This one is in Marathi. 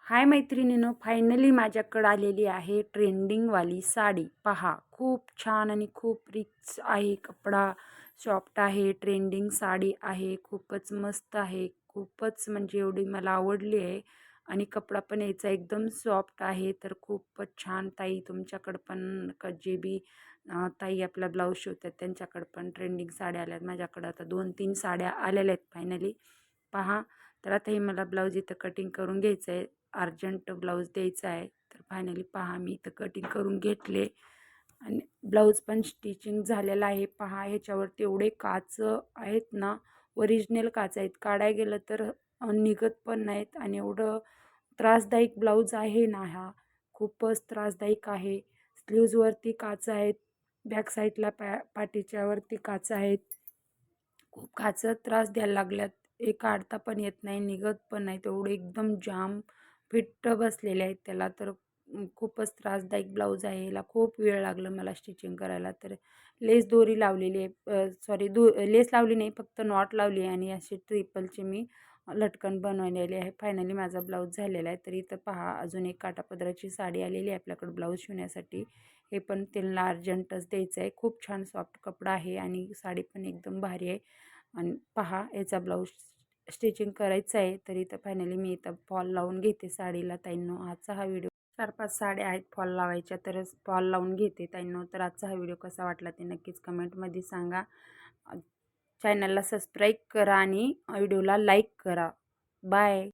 हाय मैत्रिणींनो, फायनली माझ्याकडे आलेली आहे ट्रेंडिंगवाली साडी. पहा, खूप छान आणि खूप रिच आहे. कपडा सॉफ्ट आहे. ट्रेंडिंग साडी आहे. खूपच मस्त आहे. खूपच म्हणजे एवढी मला आवडली आहे. आणि कपडा पण याचा एकदम सॉफ्ट आहे. तर खूपच छान. ताई तुमच्याकडं पण जे बी ताई आपला ब्लाऊज शिवतात त्यांच्याकडं पण ट्रेंडिंग साड्या आल्यात. माझ्याकडं आता 2-3 साड्या आलेल्या आहेत फायनली. पहा, तर आता हे मला ब्लाऊज इथं कटिंग करून घ्यायचं आहे. अर्जंट ब्लाऊज द्यायचा आहे. तर फायनली पहा, मी इथं कटिंग करून घेतले आणि ब्लाऊज पण स्टिचिंग झालेला आहे. पहा, ह्याच्यावरती एवढे काच आहेत ना, ओरिजिनल काच आहेत. काढाय गेलं तर निघत पण नाहीत आणि एवढं त्रासदायक ब्लाऊज आहे ना हा, खूपच त्रासदायक आहे. स्लीव्जवरती काच आहेत, बॅक साईडला पाठीच्यावरती काच आहेत. खूप काचं त्रास द्यायला लागल्यात. हे काढता पण येत नाही, निघत पण नाही. तेवढे एकदम जाम फिट्ट बसलेले आहेत त्याला. तर खूपच त्रासदायक ब्लाऊज आहे. याला खूप वेळ लागला मला स्टिचिंग करायला. तर लेस दोरी लावलेली आहे, सॉरी लेस लावली नाही, फक्त नॉट लावली आहे आणि अशी ट्रिपलची मी लटकन बनवलेली आहे. फायनली माझा ब्लाऊज झालेला आहे. तर इथं पहा, अजून एक काठापदराची साडी आलेली आहे आपल्याकडे ब्लाऊज शिवण्यासाठी. हे पण त्यांना अर्जंटच द्यायचं आहे. खूप छान सॉफ्ट कपडा आहे आणि साडी पण एकदम भारी आहे. आणि पहा, याचा ब्लाऊज स्टिचिंग करायचं आहे. तर इथं फायनली मी इथं फॉल लावून घेते साडीला. ताईंनो, आजचा हा व्हिडिओ 4-5 साड्या आहेत फॉल लावायच्या, तरच फॉल लावून घेते ताईंनो. तर आजचा हा व्हिडिओ कसा वाटला ते नक्कीच कमेंटमध्ये सांगा. चॅनलला सबस्क्राईब करा आणि व्हिडिओला लाईक करा. बाय.